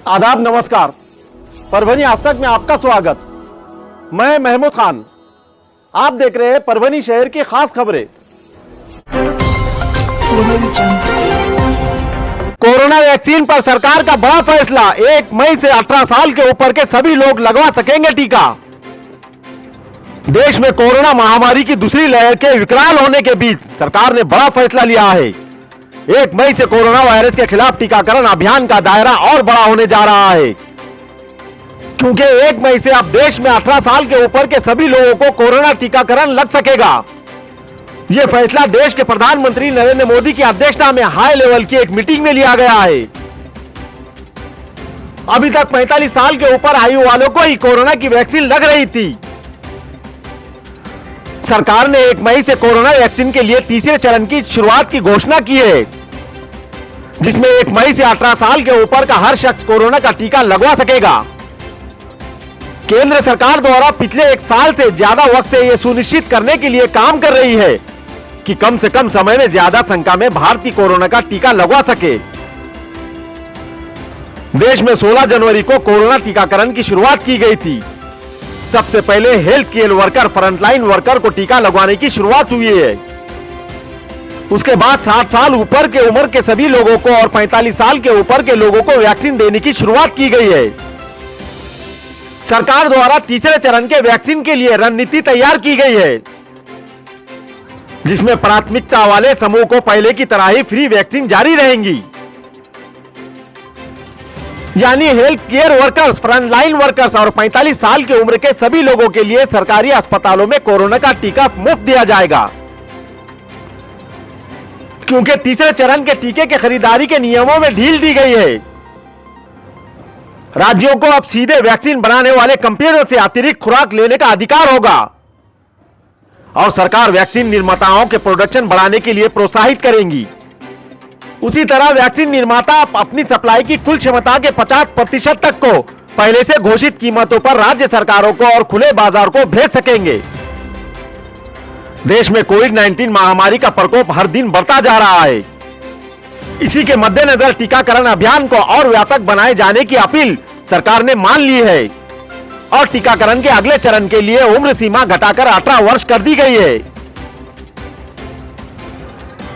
आदाब, नमस्कार। परभनी आज तक में आपका स्वागत। मैं महमूद खान। आप देख रहे हैं परभनी शहर की खास खबरें। कोरोना वैक्सीन पर सरकार का बड़ा फैसला। 1 मई से 18 साल के ऊपर के सभी लोग लगवा सकेंगे टीका। देश में कोरोना महामारी की दूसरी लहर के विकराल होने के बीच सरकार ने बड़ा फैसला लिया है। 1 मई से कोरोना वायरस के खिलाफ टीकाकरण अभियान का दायरा और बड़ा होने जा रहा है, क्योंकि 1 मई से अब देश में 18 साल के ऊपर के सभी लोगों को कोरोना टीकाकरण लग सकेगा। यह फैसला देश के प्रधानमंत्री नरेंद्र मोदी की अध्यक्षता में हाई लेवल की एक मीटिंग में लिया गया है। अभी तक 45 साल के ऊपर आयु वालों को ही कोरोना की वैक्सीन लग रही थी। सरकार ने 1 मई से कोरोना वैक्सीन के लिए तीसरे चरण की शुरुआत की घोषणा की है, जिसमें 1 मई से 18 साल के ऊपर का हर शख्स कोरोना का टीका लगवा सकेगा। केंद्र सरकार द्वारा पिछले 1 साल से ज्यादा वक्त से यह सुनिश्चित करने के लिए काम कर रही है कि कम से कम समय में ज्यादा संख्या में भारतीय कोरोना का टीका लगवा सके। देश में 16 जनवरी को कोरोना टीकाकरण की शुरुआत की गई थी। सबसे पहले health care worker, frontline worker को टीका लगवाने की शुरुआत हुई है। उसके बाद 60 साल ऊपर के उम्र के सभी लोगों को और 45 साल के ऊपर के लोगों को वैक्सीन देने की शुरुआत की गई है। सरकार द्वारा तीसरे चरण के वैक्सीन के लिए रणनीति तैयार की गई है, जिसमें प्राथमिकता वाले समूह को पहले की तरह ही फ्री वैक्सीन जारी रहेंगी। यानी health care workers, frontline workers और 45 साल की उम्र के सभी लोगों के लिए सरकारी अस्पतालों में कोरोना का टीका मुफ्त दिया जाएगा। क्योंकि तीसरे चरण के टीके के खरीदारी के नियमों में ढील दी गई है। राज्यों को अब सीधे वैक्सीन बनाने वाले कंपनियों से अतिरिक्त खुराक लेने का अधिकार होगा और सरकार वैक्सीन निर्माताओं के प्रोडक्शन बढ़ाने के लिए प्रोत्साहित करेंगी। उसी तरह वैक्सीन निर्माता अपनी सप्लाई की कुल क्षमता के 50% तक को पहले से घोषित कीमतों पर राज्य सरकारों को और खुले बाजार को भेज सकेंगे। देश में कोविड-19 महामारी का प्रकोप हर दिन बढ़ता जा रहा है। इसी के मद्देनजर टीकाकरण अभियान को और व्यापक बनाए जाने की अपील सरकार ने मान ली है और टीकाकरण के अगले चरण के लिए उम्र सीमा घटाकर 18 वर्ष कर दी गई है।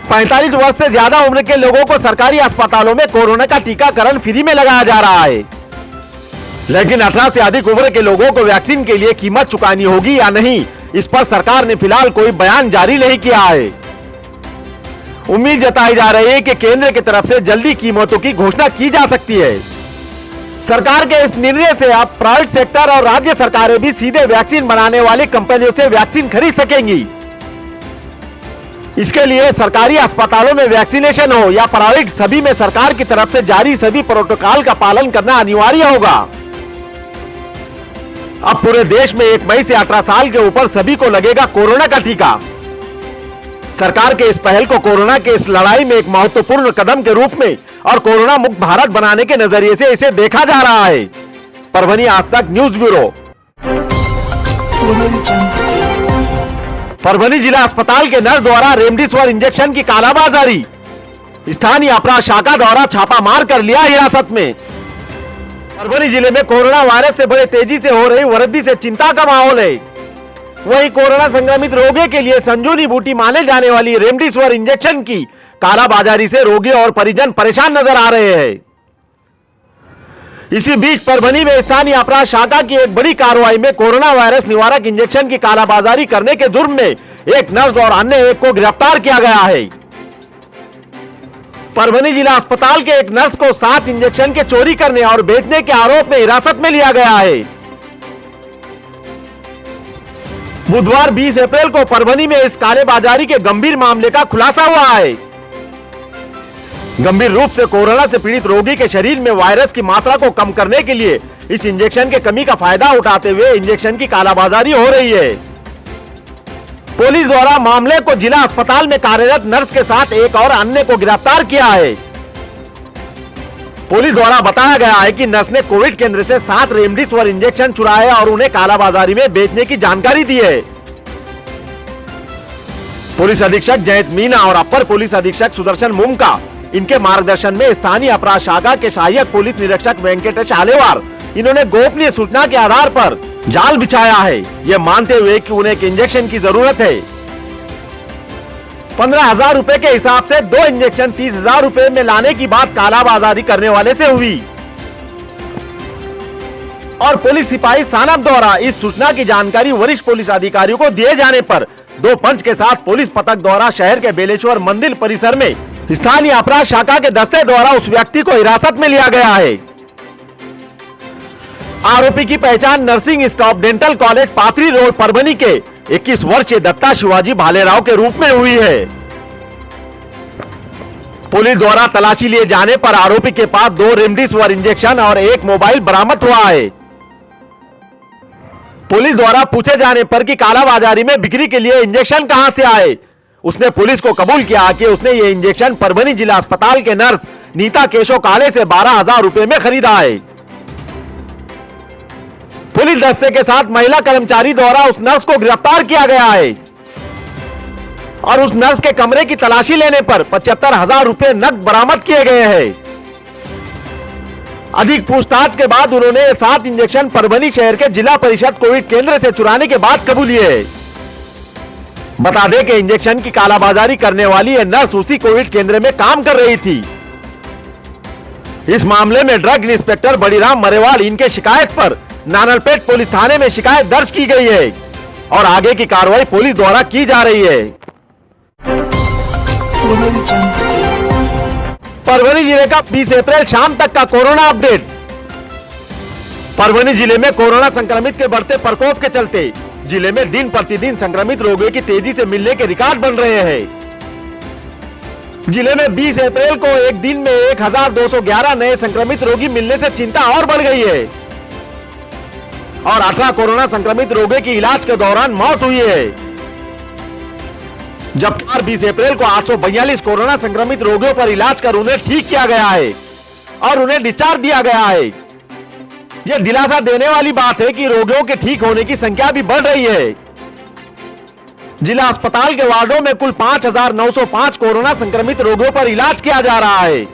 45 वर्ष से ज्यादा उम्र के लोगों को सरकारी अस्पतालों में कोरोना का टीकाकरण फ्री में लगाया जा रहा है, लेकिन 18 से अधिक उम्र के लोगों को वैक्सीन के लिए कीमत चुकानी होगी या नहीं, इस पर सरकार ने फिलहाल कोई बयान जारी नहीं किया है। उम्मीद जताई जा रही है कि केंद्र की तरफ से जल्दी कीमतों की घोषणा की जा सकती है। सरकार के इस निर्णय से अब प्राइवेट सेक्टर और राज्य सरकारें भी सीधे वैक्सीन बनाने वाली कंपनियों से वैक्सीन खरीद सकेंगी। इसके लिए सरकारी अस्पतालों में वैक्सीनेशन हो या प्राइवेट, सभी में सरकार की तरफ से जारी सभी प्रोटोकॉल का पालन करना अनिवार्य होगा। अब पूरे देश में 1 मई से 18 साल के ऊपर सभी को लगेगा कोरोना का टीका। सरकार के इस पहल को कोरोना के इस लड़ाई में एक महत्वपूर्ण कदम के रूप में और कोरोना मुक्त भारत बनाने के नजरिए से इसे देखा जा रहा है। परभनी आज तक न्यूज ब्यूरो। परभनी जिला अस्पताल के नर्स द्वारा रेमडेसिविर इंजेक्शन की कालाबाजारी। स्थानीय अपराध शाखा द्वारा छापा मार कर लिया हिरासत में। परभनी जिले में कोरोना वायरस से बड़े तेजी से हो रही वृद्धि से चिंता का माहौल है। वहीं कोरोना संक्रमित रोगियों के लिए संजीवनी बूटी माने जाने वाली रेमडेसिविर इंजेक्शन की कालाबाजारी से रोगी और परिजन परेशान नजर आ रहे हैं। इसी बीच परभनी में स्थानीय अपराध शाखा की एक बड़ी कार्रवाई में कोरोना वायरस निवारक इंजेक्शन की कालाबाजारी करने के जुर्म में एक नर्स और अन्य एक को गिरफ्तार किया गया है। परभनी जिला अस्पताल के एक नर्स को 7 इंजेक्शन के चोरी करने और बेचने के आरोप में हिरासत में लिया गया है। बुधवार 20 अप्रैल को परभनी में इस कालेबाजारी के गंभीर मामले का खुलासा हुआ है। गंभीर रूप से कोरोना से पीड़ित रोगी के शरीर में वायरस की मात्रा को कम करने के लिए इस इंजेक्शन के कमी का फायदा उठाते हुए इंजेक्शन की कालाबाजारी हो रही है। पुलिस द्वारा मामले को जिला अस्पताल में कार्यरत नर्स के साथ एक और अन्य को गिरफ्तार किया है। पुलिस द्वारा बताया गया है कि नर्स ने कोविड केंद्र से 7 रेमडेसिविर इंजेक्शन चुराए और उन्हें कालाबाजारी में बेचने की जानकारी दी है। पुलिस अधीक्षक जयंत मीना और अपर पुलिस अधीक्षक सुदर्शन मुमका इनके मार्गदर्शन में स्थानीय अपराध शाखा के सहायक पुलिस निरीक्षक वेंकटेश आलेवार इन्होंने गोपनीय सूचना के आधार पर जाल बिछाया है, ये मानते हुए कि उन्हें एक इंजेक्शन की जरूरत है। 15,000 रुपए के हिसाब से 2 इंजेक्शन 30,000 रुपए में लाने की बात कालाबाजारी करने वाले से हुई और पुलिस सिपाही सानप द्वारा इस सूचना की जानकारी वरिष्ठ पुलिस अधिकारियों को दिए जाने पर 2 पंच के साथ पुलिस पथक द्वारा शहर के बेलेश्वर मंदिर परिसर में स्थानीय अपराध शाखा के दस्ते द्वारा उस व्यक्ति को हिरासत में लिया गया है। आरोपी की पहचान नर्सिंग स्टाफ डेंटल कॉलेज पाथरी रोड परभनी के 21 वर्षीय दत्ता शिवाजी भालेराव के रूप में हुई है। पुलिस द्वारा तलाशी लिए जाने पर आरोपी के पास 2 रेमडेसिविर इंजेक्शन और 1 मोबाइल बरामद हुआ है। पुलिस द्वारा पूछे जाने पर कि कालाबाजारी में बिक्री के लिए इंजेक्शन कहां से आए, उसने पुलिस को कबूल किया कि उसने ये इंजेक्शन परभनी जिला अस्पताल के नर्स नीता केशव काले से 12,000 रुपए में खरीदा है। पुलिस दस्ते के साथ महिला कर्मचारी द्वारा उस नर्स को गिरफ्तार किया गया है और उस नर्स के कमरे की तलाशी लेने पर 75,000 रुपए नकद बरामद किए गए हैं। अधिक पूछताछ के बाद उन्होंने 7 इंजेक्शन परभनी शहर के जिला परिषद कोविड केंद्र से चुराने के बाद कबूली है। बता दें कि इंजेक्शन की कालाबाजारी करने वाली यह नर्स उसी कोविड केंद्र में काम कर रही थी। इस मामले में ड्रग इंस्पेक्टर बड़ीराम मरेवाल इनके शिकायत पर नानलपेट पुलिस थाने में शिकायत दर्ज की गई है और आगे की कार्रवाई पुलिस द्वारा की जा रही है। परभनी जिले का 20 अप्रैल शाम तक का कोरोना अपडेट। परभनी जिले में कोरोना संक्रमित के बढ़ते प्रकोप के चलते जिले में दिन प्रतिदिन संक्रमित रोगियों की तेजी से मिलने के रिकॉर्ड बन रहे हैं। जिले में 20 अप्रैल को एक दिन में 1,211 नए संक्रमित रोगी मिलने से चिंता और बढ़ गई है और 18 कोरोना संक्रमित रोगियों की इलाज के दौरान मौत हुई है, जबकि 20 अप्रैल को 842 कोरोना संक्रमित रोगियों पर इलाज कर उन्हें ठीक किया गया है और उन्हें डिस्चार्ज दिया गया है। यह दिलासा देने वाली बात है कि रोगियों के ठीक होने की संख्या भी बढ़ रही है। जिला अस्पताल के वार्डों में कुल 5,905 कोरोना संक्रमित रोगियों पर इलाज किया जा रहा है।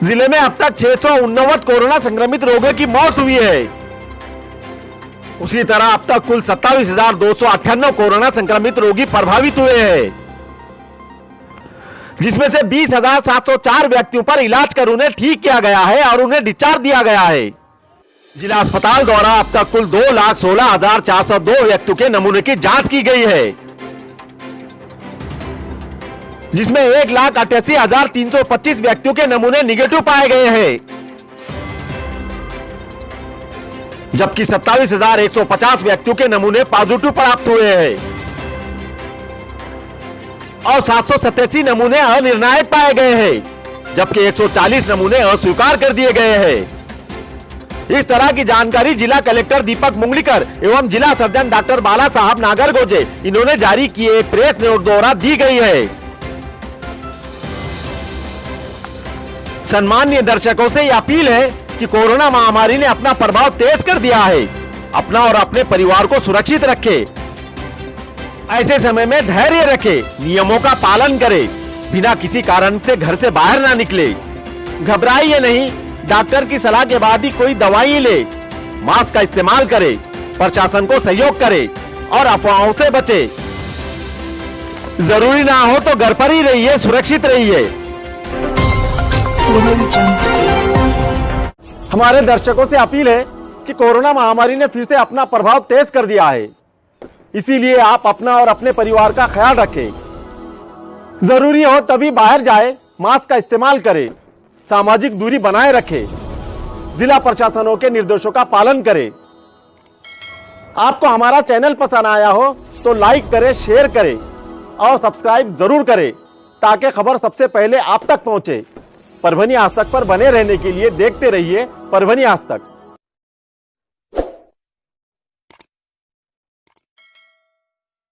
जिले में अब तक 689 कोरोना संक्रमित रोगियों की मौत हुई है। उसी तरह अब तक कुल 27,298 कोरोना संक्रमित रोगी प्रभावित हुए हैं, जिसमें से 20,704 व्यक्तियों पर इलाज कर उन्हें ठीक किया गया है और उन्हें डिस्चार्ज दिया गया है। जिला अस्पताल द्वारा अब तक कुल 2,16,402 व्यक्तियों के नमूने की जांच की गई है, जिसमें 1,88,325 व्यक्तियों के नमूने निगेटिव पाए गए हैं, जबकि 27,150 व्यक्तियों के नमूने पॉजिटिव प्राप्त हुए हैं और 787 नमूने अनिर्णायक पाए गए हैं, जबकि 140 नमूने अस्वीकार कर दिए गए हैं। इस तरह की जानकारी जिला कलेक्टर दीपक मुंगलीकर एवं जिला सर्जन डॉक्टर बाला साहब नागरगोजे इन्होंने जारी किए एक प्रेस नोट द्वारा दी गई है। सम्मानीय दर्शकों से यह अपील है कि कोरोना महामारी ने अपना प्रभाव तेज कर दिया है। अपना और अपने परिवार को सुरक्षित रखे। ऐसे समय में धैर्य रखे, नियमों का पालन करे, बिना किसी कारण से घर से बाहर ना निकले। घबराइए नहीं, डॉक्टर की सलाह के बाद ही कोई दवाई ले। मास्क का इस्तेमाल करे, प्रशासन को सहयोग करे और अफवाहों से बचे। जरूरी ना हो तो घर पर ही रहिए, सुरक्षित रहिए। हमारे दर्शकों से अपील है कि कोरोना महामारी ने फिर से अपना प्रभाव तेज कर दिया है, इसीलिए आप अपना और अपने परिवार का ख्याल रखें। जरूरी हो तभी बाहर जाए, मास्क का इस्तेमाल करें, सामाजिक दूरी बनाए रखें, जिला प्रशासनों के निर्देशों का पालन करें। आपको हमारा चैनल पसंद आया हो तो लाइक करें, शेयर करें और सब्सक्राइब जरूर करें ताकि खबर सबसे पहले आप तक पहुंचे। परभनी आज तक पर बने रहने के लिए देखते रहिए परभनी आज तक।